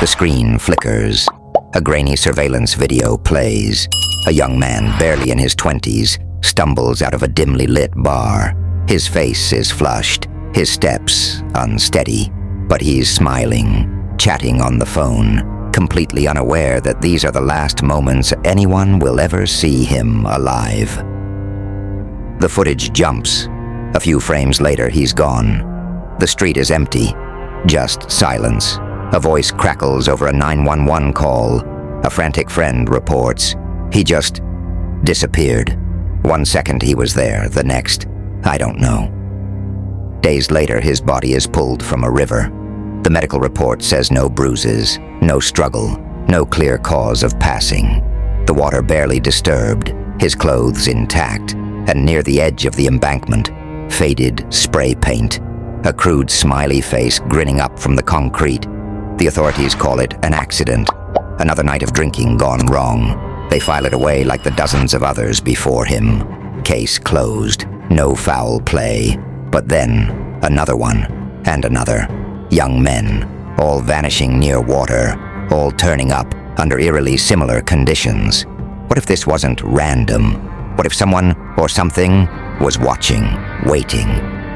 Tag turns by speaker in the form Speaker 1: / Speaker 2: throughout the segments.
Speaker 1: The screen flickers. A grainy surveillance video plays. A young man, barely in his 20s, stumbles out of a dimly lit bar. His face is flushed, his steps unsteady, but he's smiling, chatting on the phone, completely unaware that these are the last moments anyone will ever see him alive. The footage jumps. A few frames later, he's gone. The street is empty, just silence. A voice crackles over a 911 call. A frantic friend reports. He just disappeared. 1 second he was there, the next, I don't know. Days later, his body is pulled from a river. The medical report says no bruises, no struggle, no clear cause of passing. The water barely disturbed, his clothes intact, and near the edge of the embankment, faded spray paint, a crude smiley face grinning up from the concrete. The authorities call it an accident, another night of drinking gone wrong. They file it away like the dozens of others before him. Case closed, no foul play. But then, another one, and another. Young men, all vanishing near water, all turning up under eerily similar conditions. What if this wasn't random? What if someone or something was watching, waiting?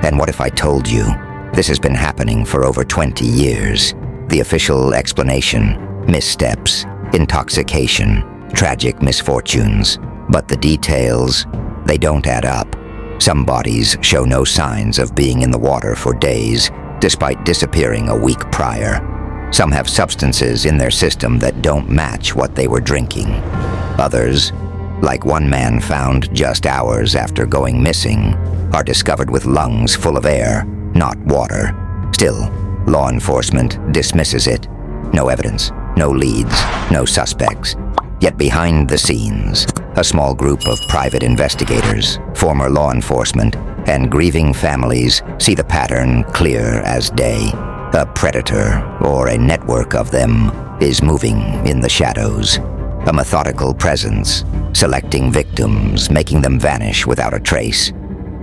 Speaker 1: And what if I told you this has been happening for over 20 years? The official explanation: missteps, intoxication, tragic misfortunes. But the details, they don't add up. Some bodies show no signs of being in the water for days, despite disappearing a week prior. Some have substances in their system that don't match what they were drinking. Others, like one man found just hours after going missing, are discovered with lungs full of air, not water. Still, law enforcement dismisses it. No evidence, no leads, no suspects. Yet behind the scenes, a small group of private investigators, former law enforcement, and grieving families see the pattern clear as day. A predator, or a network of them, is moving in the shadows. A methodical presence, selecting victims, making them vanish without a trace,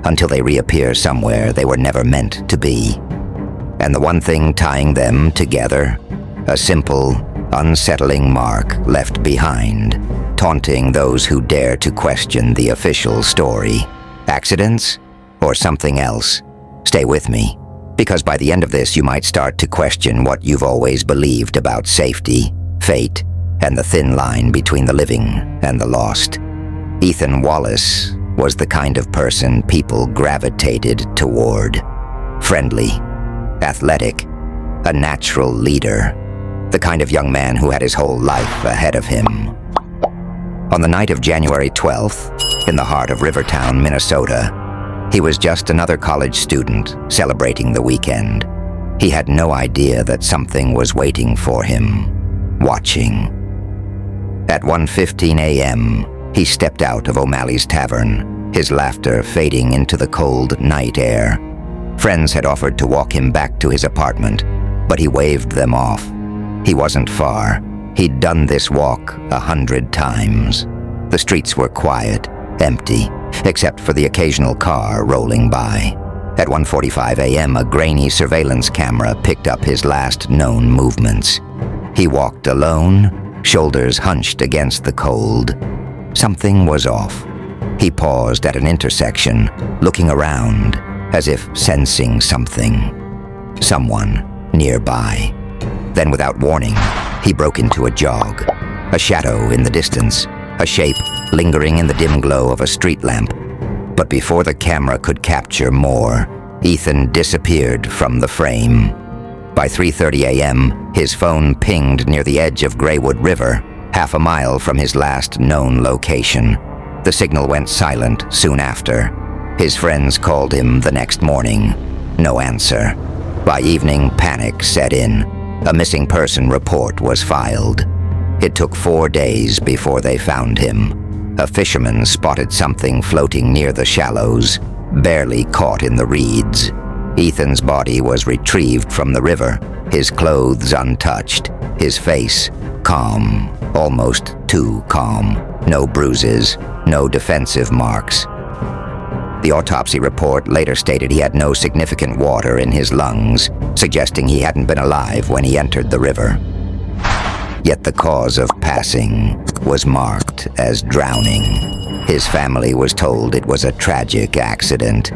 Speaker 1: until they reappear somewhere they were never meant to be. And the one thing tying them together? A simple, unsettling mark left behind, taunting those who dare to question the official story. Accidents? Or something else? Stay with me, because by the end of this you might start to question what you've always believed about safety, fate, and the thin line between the living and the lost. Ethan Wallace was the kind of person people gravitated toward. Friendly, athletic, a natural leader. The kind of young man who had his whole life ahead of him. On the night of January 12th, in the heart of Rivertown, Minnesota, he was just another college student celebrating the weekend. He had no idea that something was waiting for him, watching. At 1:15 a.m., he stepped out of O'Malley's Tavern, his laughter fading into the cold night air. Friends had offered to walk him back to his apartment, but he waved them off. He wasn't far. He'd done this walk 100 times. The streets were quiet, empty, except for the occasional car rolling by. At 1:45 a.m., a grainy surveillance camera picked up his last known movements. He walked alone, shoulders hunched against the cold. Something was off. He paused at an intersection, looking around, as if sensing something. Someone nearby. Then, without warning, he broke into a jog. A shadow in the distance, a shape lingering in the dim glow of a street lamp. But before the camera could capture more, Ethan disappeared from the frame. By 3:30 a.m., his phone pinged near the edge of Graywood River, half a mile from his last known location. The signal went silent soon after. His friends called him the next morning. No answer. By evening, panic set in. A missing person report was filed. It took 4 days before they found him. A fisherman spotted something floating near the shallows, barely caught in the reeds. Ethan's body was retrieved from the river, his clothes untouched, his face calm, almost too calm. No bruises, no defensive marks. The autopsy report later stated he had no significant water in his lungs, suggesting he hadn't been alive when he entered the river. Yet the cause of passing was marked as drowning. His family was told it was a tragic accident,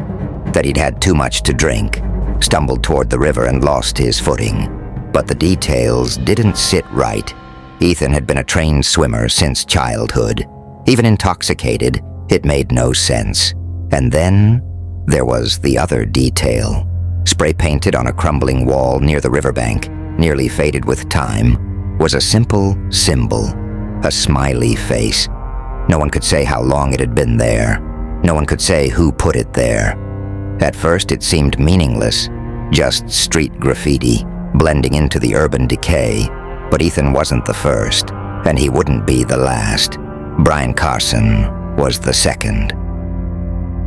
Speaker 1: that he'd had too much to drink, stumbled toward the river and lost his footing. But the details didn't sit right. Ethan had been a trained swimmer since childhood. Even intoxicated, it made no sense. And then there was the other detail. Spray painted on a crumbling wall near the riverbank, nearly faded with time, was a simple symbol, a smiley face. No one could say how long it had been there. No one could say who put it there. At first it seemed meaningless, just street graffiti, blending into the urban decay. But Ethan wasn't the first, and he wouldn't be the last. Brian Carson was the second.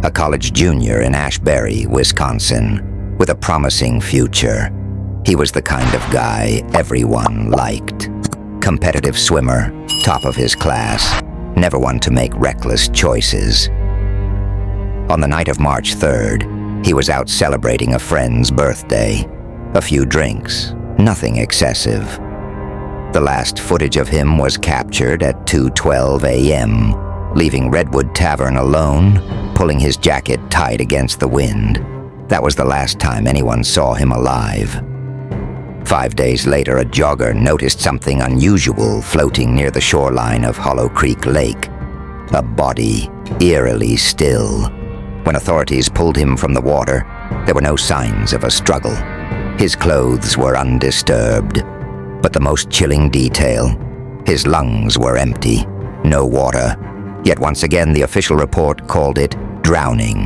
Speaker 1: A college junior in Ashbury, Wisconsin, with a promising future. He was the kind of guy everyone liked. Competitive swimmer, top of his class, never one to make reckless choices. On the night of March 3rd, he was out celebrating a friend's birthday. A few drinks, nothing excessive. The last footage of him was captured at 2:12 a.m., leaving Redwood Tavern alone, pulling his jacket tight against the wind. That was the last time anyone saw him alive. 5 days later, a jogger noticed something unusual floating near the shoreline of Hollow Creek Lake. A body, eerily still. When authorities pulled him from the water, there were no signs of a struggle. His clothes were undisturbed. But the most chilling detail, his lungs were empty, no water. Yet once again the official report called it drowning.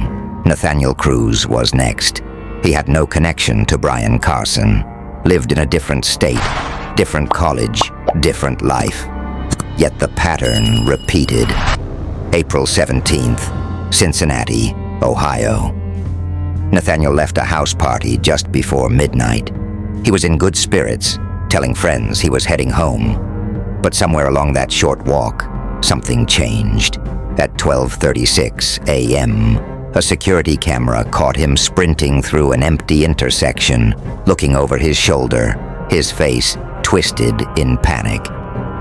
Speaker 1: Nathaniel Cruz was next. He had no connection to Brian Carson. Lived in a different state, different college, different life. Yet the pattern repeated. April 17th, Cincinnati, Ohio. Nathaniel left a house party just before midnight. He was in good spirits, telling friends he was heading home. But somewhere along that short walk, something changed. At 12:36 a.m., a security camera caught him sprinting through an empty intersection, looking over his shoulder, his face twisted in panic.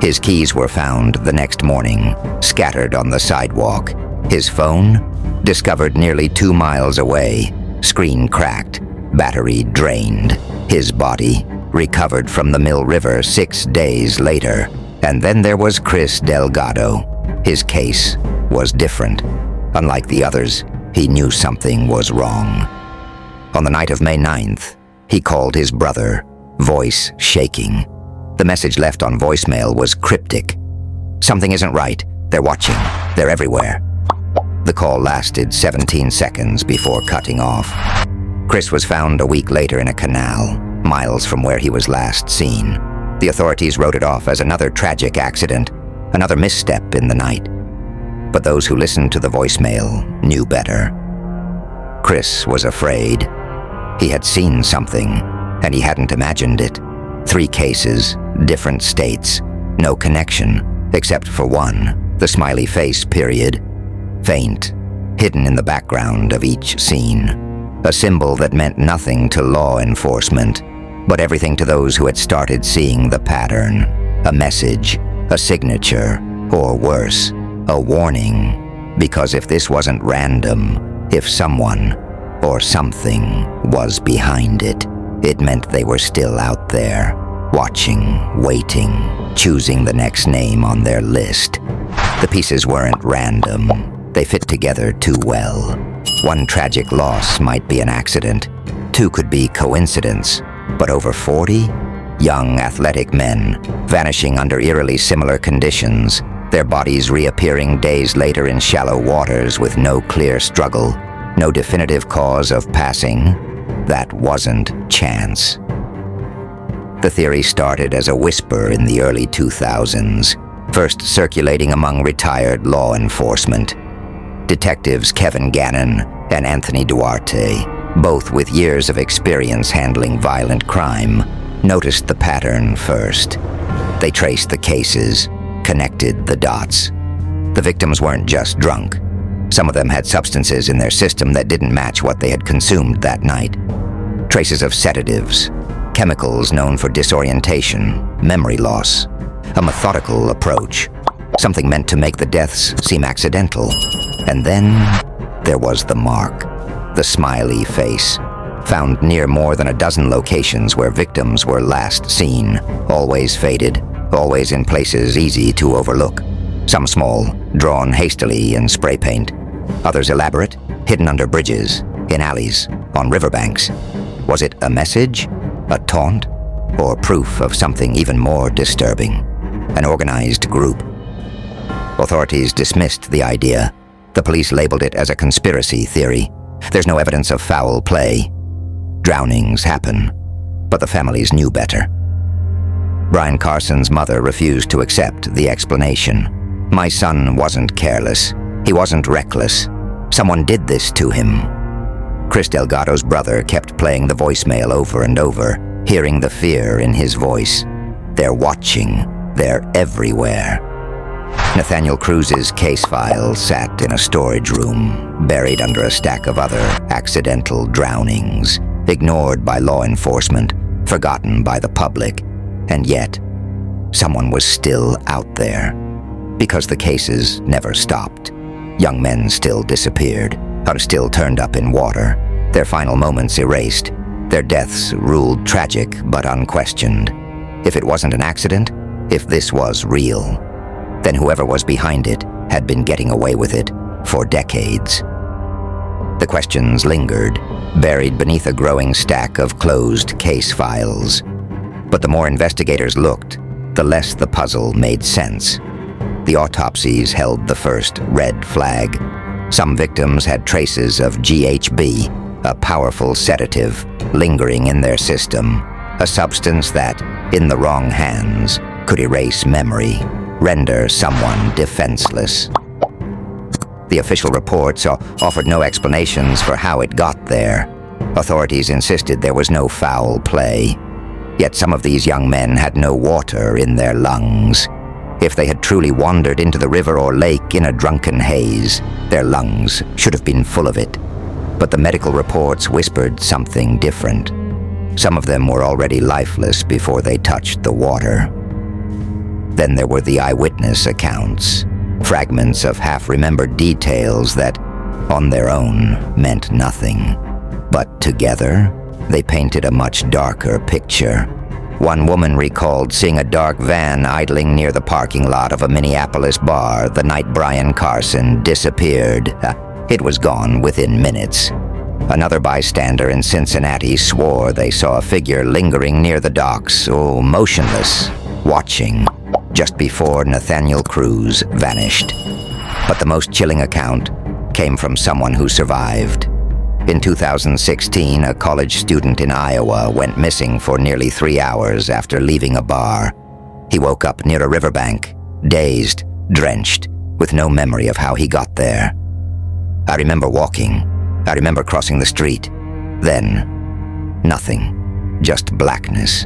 Speaker 1: His keys were found the next morning, scattered on the sidewalk. His phone, discovered nearly 2 miles away, screen cracked, battery drained. His body, recovered from the Mill River 6 days later. And then there was Chris Delgado. His case was different. Unlike the others, he knew something was wrong. On the night of May 9th, he called his brother, voice shaking. The message left on voicemail was cryptic. "Something isn't right. They're watching. They're everywhere." The call lasted 17 seconds before cutting off. Chris was found a week later in a canal, miles from where he was last seen. The authorities wrote it off as another tragic accident, another misstep in the night. But those who listened to the voicemail knew better. Chris was afraid. He had seen something, and he hadn't imagined it. 3 cases, different states, no connection, except for one, the smiley face period. Faint, hidden in the background of each scene. A symbol that meant nothing to law enforcement, but everything to those who had started seeing the pattern. A message, a signature, or worse, a warning. Because if this wasn't random, if someone or something was behind it, it meant they were still out there, watching, waiting, choosing the next name on their list. The pieces weren't random. They fit together too well. One tragic loss might be an accident. 2 could be coincidence. But over 40? Young, athletic men, vanishing under eerily similar conditions, their bodies reappearing days later in shallow waters with no clear struggle, no definitive cause of passing. That wasn't chance. The theory started as a whisper in the early 2000s, first circulating among retired law enforcement. Detectives Kevin Gannon and Anthony Duarte, both with years of experience handling violent crime, noticed the pattern first. They traced the cases, connected the dots. The victims weren't just drunk. Some of them had substances in their system that didn't match what they had consumed that night. Traces of sedatives, chemicals known for disorientation, memory loss. a methodical approach, something meant to make the deaths seem accidental. And then there was the mark, the smiley face, found near more than a dozen locations where victims were last seen, always faded, always in places easy to overlook. Some small, drawn hastily in spray paint. Others elaborate, hidden under bridges, in alleys, on riverbanks. Was it a message, a taunt, or proof of something even more disturbing? An organized group. Authorities dismissed the idea. The police labeled it as a conspiracy theory. There's no evidence of foul play. Drownings happen, but the families knew better. Brian Carson's mother refused to accept the explanation. My son wasn't careless. He wasn't reckless. Someone did this to him. Chris Delgado's brother kept playing the voicemail over and over, hearing the fear in his voice. They're watching. They're everywhere. Nathaniel Cruz's case file sat in a storage room, buried under a stack of other accidental drownings, ignored by law enforcement, forgotten by the public. And yet, someone was still out there. Because the cases never stopped. Young men still disappeared, or still turned up in water, their final moments erased, their deaths ruled tragic but unquestioned. If it wasn't an accident, if this was real, then whoever was behind it had been getting away with it for decades. The questions lingered, buried beneath a growing stack of closed case files. But the more investigators looked, the less the puzzle made sense. The autopsies held the first red flag. Some victims had traces of GHB, a powerful sedative, lingering in their system, a substance that, in the wrong hands, could erase memory, render someone defenseless. The official reports offered no explanations for how it got there. Authorities insisted there was no foul play. Yet some of these young men had no water in their lungs. If they had truly wandered into the river or lake in a drunken haze, their lungs should have been full of it. But the medical reports whispered something different. Some of them were already lifeless before they touched the water. Then there were the eyewitness accounts, fragments of half-remembered details that, on their own, meant nothing. But together, they painted a much darker picture. One woman recalled seeing a dark van idling near the parking lot of a Minneapolis bar the night Brian Carson disappeared. It was gone within minutes. Another bystander in Cincinnati swore they saw a figure lingering near the docks, motionless, watching, just before Nathaniel Cruz vanished. But the most chilling account came from someone who survived. In 2016, a college student in Iowa went missing for nearly 3 hours after leaving a bar. He woke up near a riverbank, dazed, drenched, with no memory of how he got there. I remember walking. I remember crossing the street. Then, nothing. Just blackness.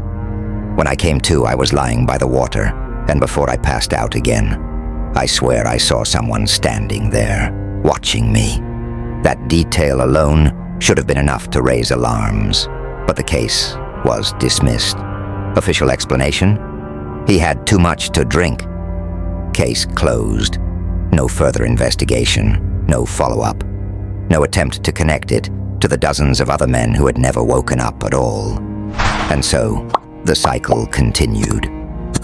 Speaker 1: When I came to, I was lying by the water, and before I passed out again, I swear I saw someone standing there, watching me. That detail alone should have been enough to raise alarms, but the case was dismissed. Official explanation? He had too much to drink. Case closed. No further investigation, no follow-up, no attempt to connect it to the dozens of other men who had never woken up at all. And so, the cycle continued.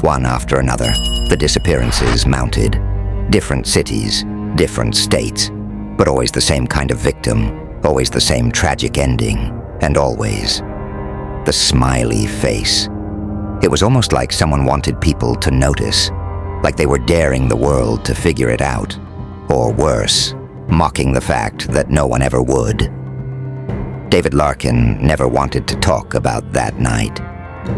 Speaker 1: One after another, the disappearances mounted. Different cities, different states, but always the same kind of victim, always the same tragic ending, and always the smiley face. It was almost like someone wanted people to notice, like they were daring the world to figure it out, or worse, mocking the fact that no one ever would. David Larkin never wanted to talk about that night.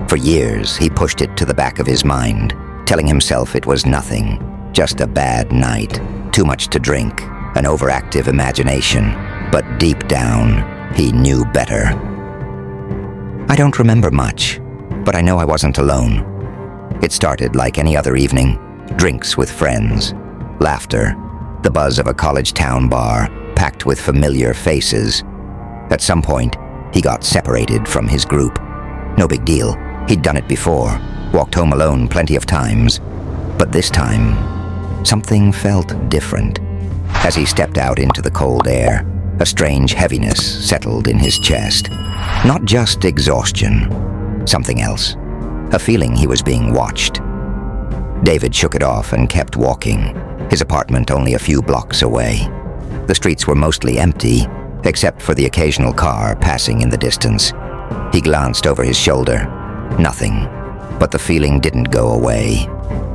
Speaker 1: For years, he pushed it to the back of his mind, telling himself it was nothing, just a bad night, too much to drink, an overactive imagination, but deep down, he knew better. I don't remember much, but I know I wasn't alone. It started like any other evening, drinks with friends, laughter, the buzz of a college town bar, packed with familiar faces. At some point, he got separated from his group. No big deal, he'd done it before. walked home alone plenty of times, but this time, something felt different. As he stepped out into the cold air, a strange heaviness settled in his chest. Not just exhaustion, something else. A feeling he was being watched. David shook it off and kept walking, his apartment only a few blocks away. The streets were mostly empty, except for the occasional car passing in the distance. He glanced over his shoulder. Nothing. But the feeling didn't go away.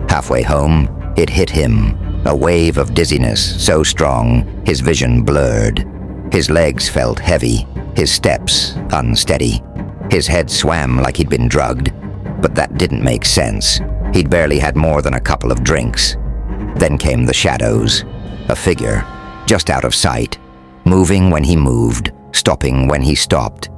Speaker 1: Halfway home, it hit him, a wave of dizziness so strong his vision blurred. His legs felt heavy, his steps unsteady. His head swam like he'd been drugged, but that didn't make sense. He'd barely had more than a couple of drinks. Then came the shadows, a figure, just out of sight, moving when he moved, stopping when he stopped.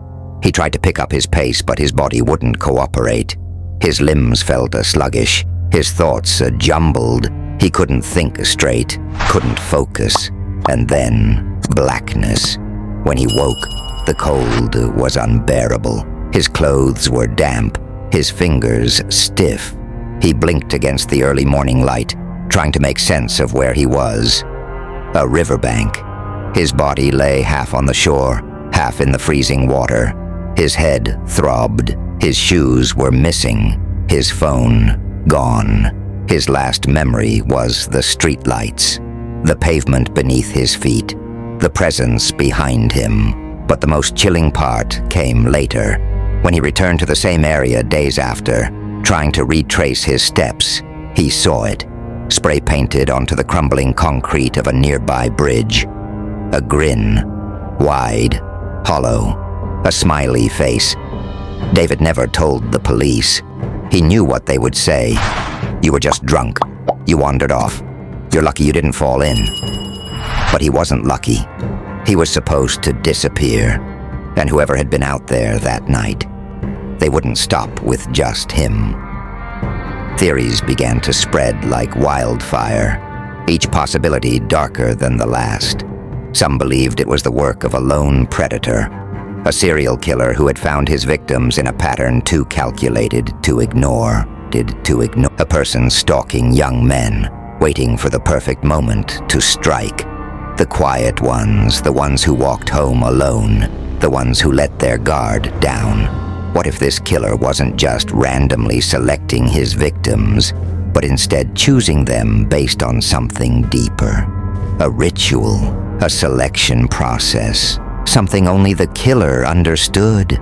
Speaker 1: He tried to pick up his pace, but his body wouldn't cooperate. His limbs felt sluggish, his thoughts jumbled. He couldn't think straight, couldn't focus. And then, blackness. When he woke, the cold was unbearable. His clothes were damp, his fingers stiff. He blinked against the early morning light, trying to make sense of where he was. A riverbank. His body lay half on the shore, half in the freezing water. His head throbbed. His shoes were missing. His phone gone. His last memory was the streetlights, the pavement beneath his feet, the presence behind him. But the most chilling part came later, when he returned to the same area days after, trying to retrace his steps. He saw it, spray-painted onto the crumbling concrete of a nearby bridge. A grin, wide, hollow, a smiley face. David never told the police. He knew what they would say. You were just drunk. You wandered off. You're lucky you didn't fall in. But he wasn't lucky. He was supposed to disappear. And whoever had been out there that night, they wouldn't stop with just him. Theories began to spread like wildfire, each possibility darker than the last. Some believed it was the work of a lone predator, a serial killer who had found his victims in a pattern too calculated to ignore. A person stalking young men, waiting for the perfect moment to strike. The quiet ones, the ones who walked home alone, the ones who let their guard down. What if this killer wasn't just randomly selecting his victims, but instead choosing them based on something deeper? A ritual, a selection process, something only the killer understood.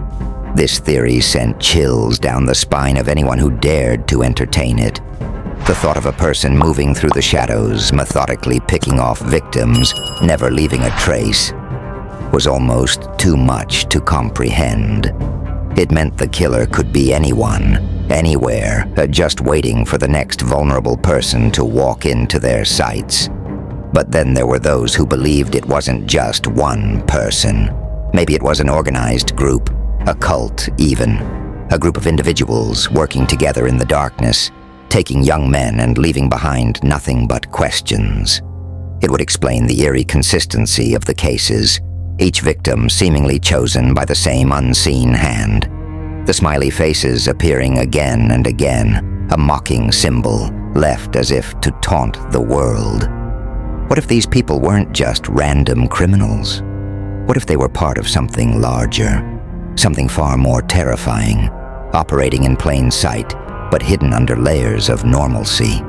Speaker 1: This theory sent chills down the spine of anyone who dared to entertain it. The thought of a person moving through the shadows, methodically picking off victims, never leaving a trace, was almost too much to comprehend. It meant the killer could be anyone, anywhere, just waiting for the next vulnerable person to walk into their sights. But then there were those who believed it wasn't just one person. Maybe it was an organized group, a cult even, a group of individuals working together in the darkness, taking young men and leaving behind nothing but questions. It would explain the eerie consistency of the cases, each victim seemingly chosen by the same unseen hand. The smiley faces appearing again and again, a mocking symbol left as if to taunt the world. What if these people weren't just random criminals? What if they were part of something larger, something far more terrifying, operating in plain sight, but hidden under layers of normalcy?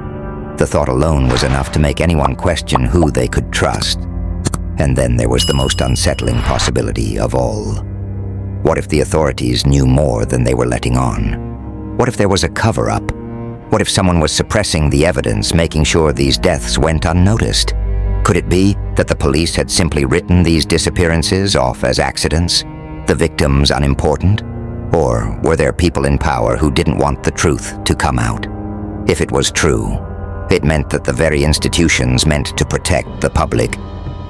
Speaker 1: The thought alone was enough to make anyone question who they could trust. And then there was the most unsettling possibility of all. What if the authorities knew more than they were letting on? What if there was a cover-up? What if someone was suppressing the evidence, making sure these deaths went unnoticed? Could it be that the police had simply written these disappearances off as accidents, the victims unimportant? Or were there people in power who didn't want the truth to come out? If it was true, it meant that the very institutions meant to protect the public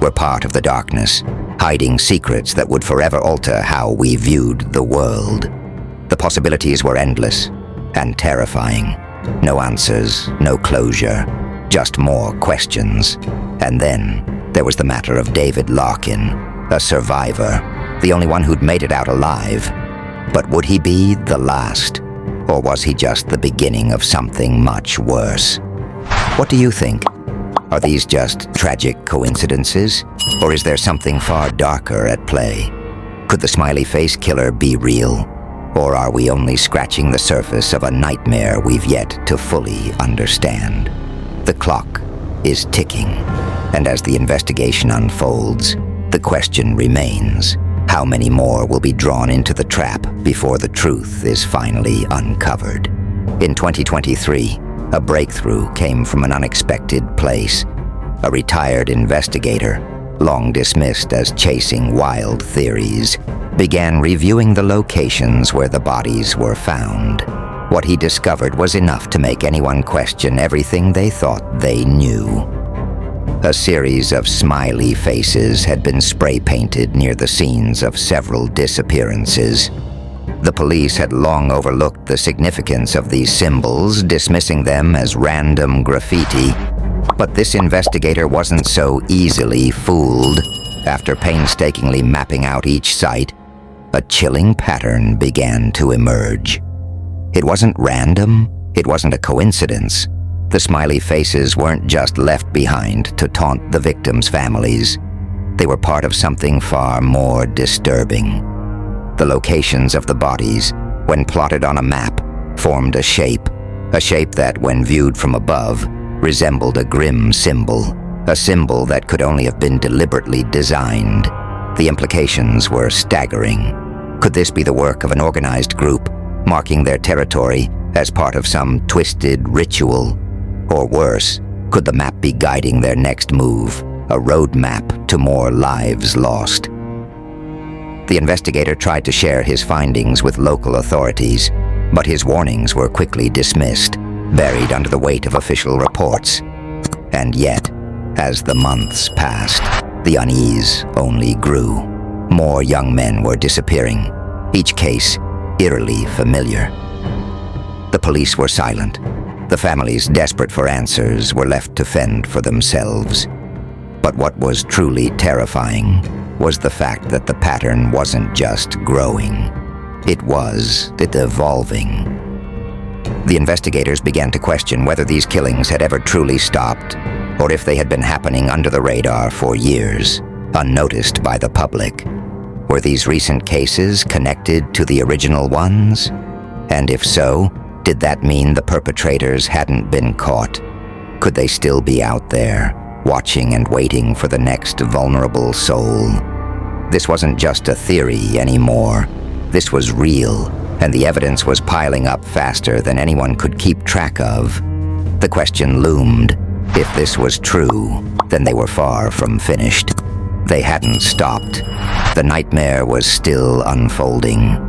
Speaker 1: were part of the darkness, hiding secrets that would forever alter how we viewed the world. The possibilities were endless and terrifying. No answers, no closure, just more questions. And then there was the matter of David Larkin, a survivor, the only one who'd made it out alive. But would he be the last? Or was he just the beginning of something much worse? What do you think? Are these just tragic coincidences? Or is there something far darker at play? Could the smiley face killer be real? Or are we only scratching the surface of a nightmare we've yet to fully understand? The clock is ticking, and as the investigation unfolds, the question remains: how many more will be drawn into the trap before the truth is finally uncovered? In 2023, a breakthrough came from an unexpected place. A retired investigator, long dismissed as chasing wild theories, began reviewing the locations where the bodies were found. What he discovered was enough to make anyone question everything they thought they knew. A series of smiley faces had been spray-painted near the scenes of several disappearances. The police had long overlooked the significance of these symbols, dismissing them as random graffiti. But this investigator wasn't so easily fooled. After painstakingly mapping out each site, a chilling pattern began to emerge. It wasn't random, it wasn't a coincidence. The smiley faces weren't just left behind to taunt the victims' families. They were part of something far more disturbing. The locations of the bodies, when plotted on a map, formed a shape that, when viewed from above, resembled a grim symbol, a symbol that could only have been deliberately designed. The implications were staggering. Could this be the work of an organized group, marking their territory as part of some twisted ritual? Or worse, could the map be guiding their next move, a roadmap to more lives lost? The investigator tried to share his findings with local authorities, but his warnings were quickly dismissed, buried under the weight of official reports. And yet, as the months passed, the unease only grew. More young men were disappearing, each case eerily familiar. The police were silent. The families, desperate for answers, were left to fend for themselves. But what was truly terrifying was the fact that the pattern wasn't just growing. It was evolving. The investigators began to question whether these killings had ever truly stopped, or if they had been happening under the radar for years, unnoticed by the public. Were these recent cases connected to the original ones? And if so, did that mean the perpetrators hadn't been caught? Could they still be out there, watching and waiting for the next vulnerable soul? This wasn't just a theory anymore. This was real, and the evidence was piling up faster than anyone could keep track of. The question loomed: if this was true, then they were far from finished. They hadn't stopped. The nightmare was still unfolding.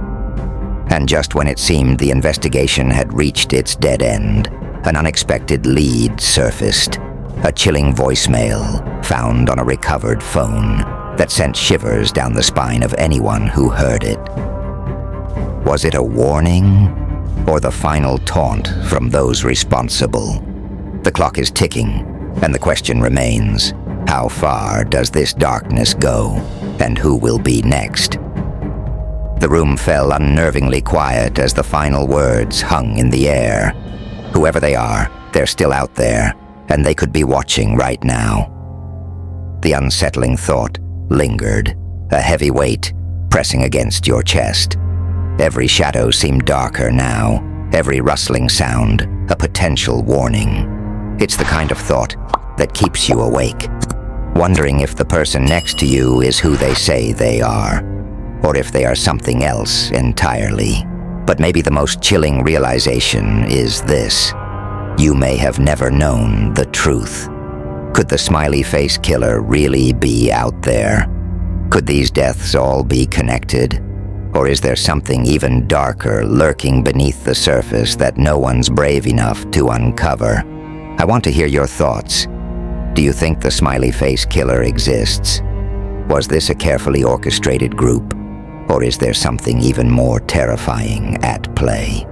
Speaker 1: And just when it seemed the investigation had reached its dead end, an unexpected lead surfaced. A chilling voicemail found on a recovered phone that sent shivers down the spine of anyone who heard it. Was it a warning, or the final taunt from those responsible? The clock is ticking, and the question remains: how far does this darkness go, and who will be next? The room fell unnervingly quiet as the final words hung in the air. Whoever they are, they're still out there, and they could be watching right now. The unsettling thought lingered, a heavy weight pressing against your chest. Every shadow seemed darker now, every rustling sound a potential warning. It's the kind of thought that keeps you awake, wondering if the person next to you is who they say they are, or if they are something else entirely. But maybe the most chilling realization is this: you may have never known the truth. Could the smiley face killer really be out there? Could these deaths all be connected? Or is there something even darker lurking beneath the surface that no one's brave enough to uncover? I want to hear your thoughts. Do you think the smiley face killer exists? Was this a carefully orchestrated group? Or is there something even more terrifying at play?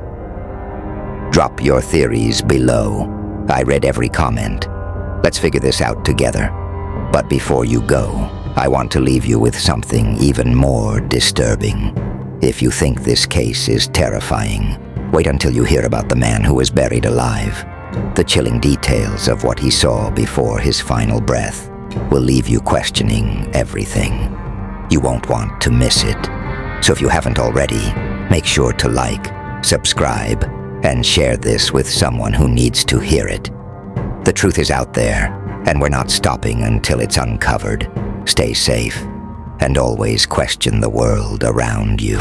Speaker 1: Drop your theories below. I read every comment. Let's figure this out together. But before you go, I want to leave you with something even more disturbing. If you think this case is terrifying, Wait until you hear about the man who was buried alive. The chilling details of what he saw before his final breath will leave you questioning everything. You won't want to miss it. So if you haven't already, make sure to like, subscribe, and share this with someone who needs to hear it. The truth is out there, and we're not stopping until it's uncovered. Stay safe, and always question the world around you.